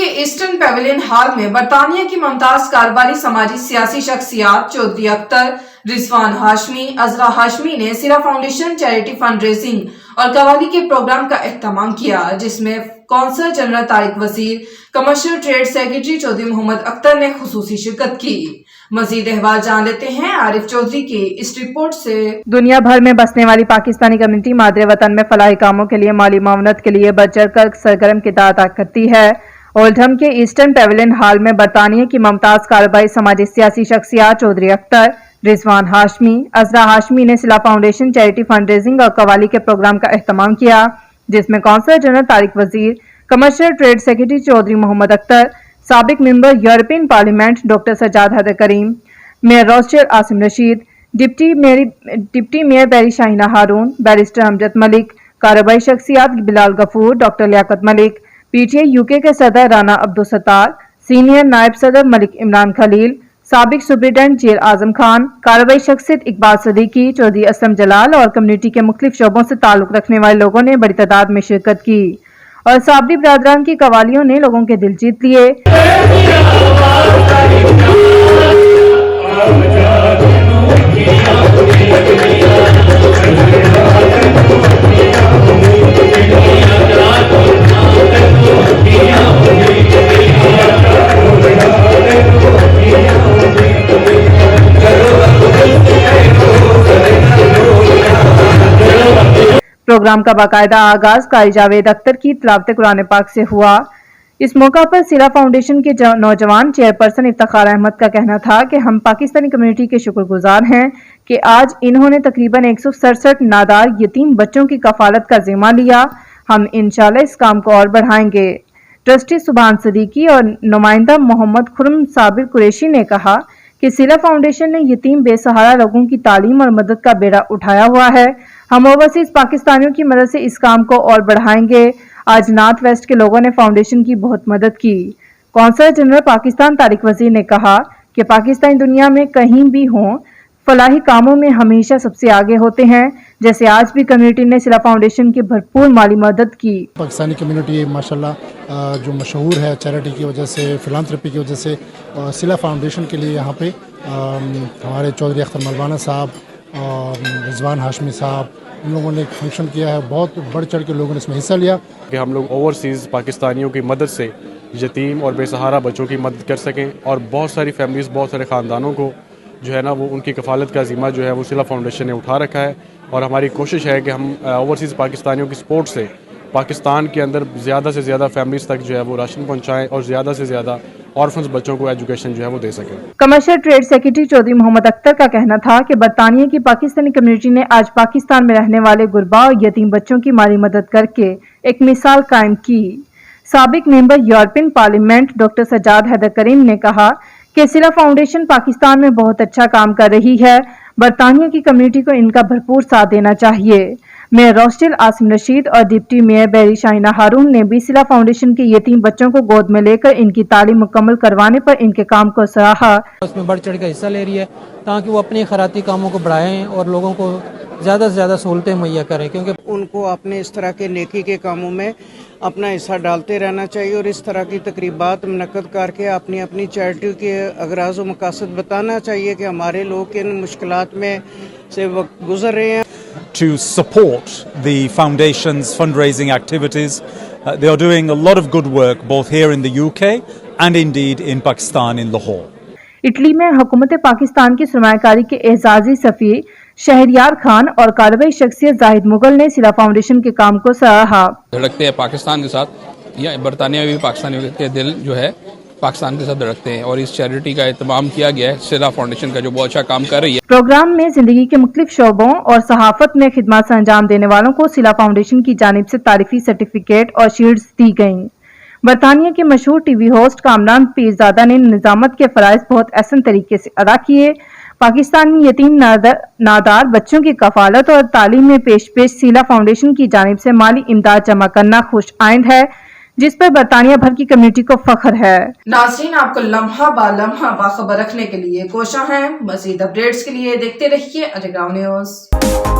Eastern pavilion hall میں برطانیہ کی ممتاز کاروباری سماجی سیاسی شخصیات چودھری اختر، رضوان ہاشمی، عذرا ہاشمی نے سیرا فاؤنڈیشن چیریٹی فنڈ ریزنگ اور قوالی کے پروگرام کا اہتمام کیا، جس میں قونصل general Tariq Wazir, commercial trade secretary Chaudhry Muhammad Akhtar نے خصوصی شرکت کی۔ مزید احوال جان لیتے ہیں عارف چودھری کی اس رپورٹ سے۔ دنیا بھر میں بسنے والی پاکستانی کمیونٹی مادر وطن میں فلاحی کاموں کے لیے مالی معاونت کے لیے بڑھ چڑھ کر سرگرم کردار ادا کرتی ہے۔ اولڈہم کے ایسٹرن پیویلین ہال میں برطانیہ کی ممتاز کاروباری سماجی سیاسی شخصیات چودھری اختر، رضوان ہاشمی، عذرا ہاشمی نے سلا فاؤنڈیشن چیریٹی فنڈ ریزنگ اور قوالی کے پروگرام کا اہتمام کیا، جس میں قونصل general Tariq Wazir, commercial trade secretary Chaudhry Muhammad Akhtar, سابق member European parliament doctor Sajjad Haider Karim, mayor روسٹر عاصم رشید، ڈپٹی میئر بیری شاہینہ ہارون، بیرسٹر امجد ملک، کاروباری شخصیات Bilal Ghafoor, doctor Liaquat Malik, P T A UK کے صدر رانا عبدالستار، سینئر نائب صدر ملک عمران خلیل، سابق سپرنٹینڈنٹ جیل اعظم خان، کاروباری شخصیت اقبال صدیقی، چودھری اسلم جلال اور کمیونٹی کے مختلف شعبوں سے تعلق رکھنے والے لوگوں نے بڑی تعداد میں شرکت کی اور صابری برادران کی قوالیوں نے لوگوں کے دل جیت لیے۔ پروگرام کا باقاعدہ آغاز قاری جاوید اختر کی تلاوت قرآن پاک سے ہوا۔ اس موقع پر سیرا فاؤنڈیشن کے نوجوان چیئرپرسن افتخار احمد کا کہنا تھا کہ ہم پاکستانی کمیونٹی کے شکر گزار ہیں کہ آج انہوں نے تقریباً 167 نادار یتیم بچوں کی کفالت کا ذمہ لیا۔ ہم انشاءاللہ اس کام کو اور بڑھائیں گے۔ ٹرسٹی سبحان صدیقی اور نمائندہ محمد خرم صابر قریشی نے کہا کہ سیلا فاؤنڈیشن نے یتیم بے سہارا لوگوں کی تعلیم اور مدد کا بیڑا اٹھایا ہوا ہے۔ ہم اوورسیز پاکستانیوں کی مدد سے اس کام کو اور بڑھائیں گے۔ آج نارتھ ویسٹ کے لوگوں نے فاؤنڈیشن کی بہت مدد کی۔ قونصل جنرل پاکستان طارق وزیر نے کہا کہ پاکستانی دنیا میں کہیں بھی ہوں، فلاحی کاموں میں ہمیشہ سب سے آگے ہوتے ہیں، جیسے آج بھی کمیونٹی نے سلا فاؤنڈیشن کی بھرپور مالی مدد کی۔ پاکستانی کمیونٹی ماشاءاللہ جو مشہور ہے چیریٹی کی وجہ سے، فلانتھرپی کی وجہ سے، سلا فاؤنڈیشن کے لیے یہاں پہ ہمارے چودھری اختر ملوانہ صاحب اور رضوان ہاشمی صاحب ان لوگوں نے ایک فنکشن کیا ہے، بہت بڑھ چڑھ کے لوگوں نے اس میں حصہ لیا کہ ہم لوگ اوورسیز پاکستانیوں کی مدد سے یتیم اور بے سہارا بچوں کی مدد کر سکیں، اور بہت ساری فیملیز، بہت سارے خاندانوں کو جو ہے نا وہ ان کی کفالت کا ذمہ جو ہے وہ سلا فاؤنڈیشن نے اٹھا رکھا ہے، اور ہماری کوشش ہے کہ ہم اوورسیز پاکستانیوں کی سپورٹ سے پاکستان کے اندر زیادہ سے زیادہ فیملیز تک جو ہے وہ راشن پہنچائیں اور زیادہ سے زیادہ آرفنز بچوں کو ایجوکیشن جو ہے وہ دے سکیں۔ Commercial trade secretary Chaudhry Muhammad Akhtar کا کہنا تھا کہ برطانیہ کی پاکستانی کمیونٹی نے آج پاکستان میں رہنے والے غربا اور یتیم بچوں کی مالی مدد کر کے ایک مثال قائم کی۔ سابق member European parliament doctor Sajjad Haider Karim نے کہا کہ سلا فاؤنڈیشن پاکستان میں بہت اچھا کام کر رہی ہے، برطانیہ کی کمیونٹی کو ان کا بھرپور ساتھ دینا چاہیے۔ میئر روسٹر عاصم رشید اور ڈپٹی میئر بیری شاہینہ ہارون نے بھی سلا فاؤنڈیشن کے یتیم بچوں کو گود میں لے کر ان کی تعلیم مکمل کروانے پر ان کے کام کو سراہا۔ اس میں بڑھ چڑھ کر حصہ لے رہی ہے تاکہ وہ اپنے خیراتی کاموں کو بڑھائیں اور لوگوں کو زیادہ سے زیادہ سہولتیں مہیا کریں، کیونکہ ان کو اپنے اس طرح کے نیکی کے کاموں میں اپنا حصہ ڈالتے رہنا چاہیے، اور اس طرح کی تقریبات منعقد کر کے اپنی اپنی چیریٹی کے اغراض و مقاصد بتانا چاہیے کہ ہمارے لوگ ان مشکلات میں سے وقت گزر رہے ہیں۔ To support the foundation's fundraising activities. They are doing a lot of good work both here in the UK and indeed in Pakistan in Lahore. Italy میں حکومت پاکستان کی سرمایہ کاری کے اعزازی سفیر شہریار خان اور کاروباری شخصیت زاہد مغل نے سلا فاؤنڈیشن کے کام کو سراہا۔ دھڑکتے ہیں پاکستان کے ساتھ، یا برطانیہ میں بھی پاکستانیوں کے دل جو ہے پاکستان کے ساتھ دھڑکتے ہیں، اور اس چیریٹی کا اہتمام کیا گیا ہے سلا فاؤنڈیشن کا، جو بہت اچھا کام کر رہی ہے۔ پروگرام میں زندگی کے مختلف شعبوں اور صحافت میں خدمات انجام دینے والوں کو سلا فاؤنڈیشن کی جانب سے تعریفی سرٹیفکیٹ اور شیلڈز دی گئیں۔ برطانیہ کے مشہور T V host Kamran Pirzada نے نظامت کے فرائض بہت احسن طریقے سے ادا کیے۔ پاکستان میں یتیم نادار بچوں کی کفالت اور تعلیم میں پیش سیلا فاؤنڈیشن کی جانب سے مالی امداد جمع کرنا خوش آئند ہے، جس پر برطانیہ بھر کی کمیونٹی کو فخر ہے۔ ناظرین، آپ کو لمحہ با لمحہ باخبر رکھنے کے لیے کوشاں ہیں۔ مزید اپڈیٹس کے لیے دیکھتے رہیے انڈر گراؤنڈ نیوز۔